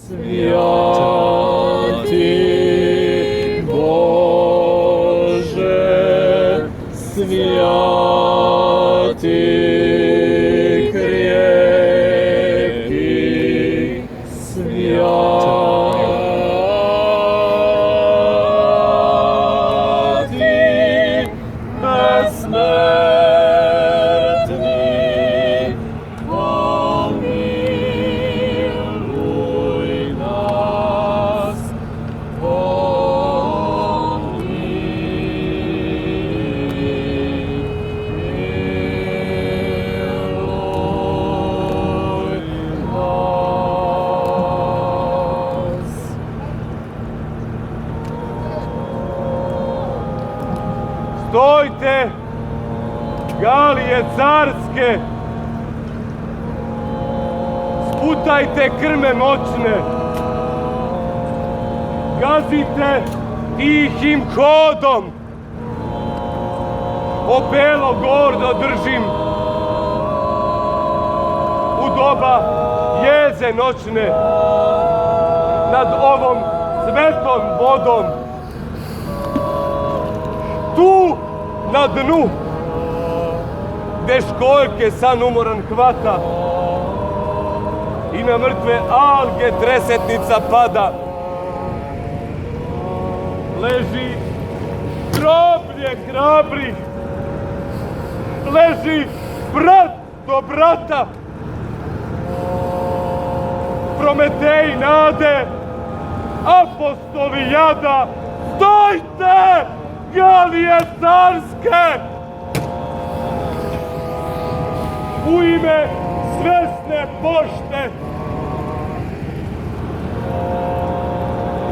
Святий Боже, святий крепкий, святий безсмертний, помилуй нас, Stojte, galije carske, sputajte krme moćne, gazite tihim hodom, opelo gordo držim, u doba jeze noćne, nad ovom svetom vodom. Tu na dnu, gde školjke san umoran hvata i na mrtve alge tresetnica pada, leži groblje hrabrih, leži brat do brata, Prometej nade, apostoli jada, stojte! Galije carske! U ime svesne pošte!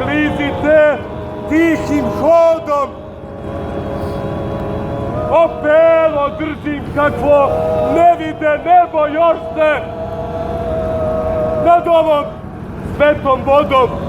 Klizite tihim hodom! Opelo držim kakvo ne vide nebo još se! Nad ovom svetom vodom!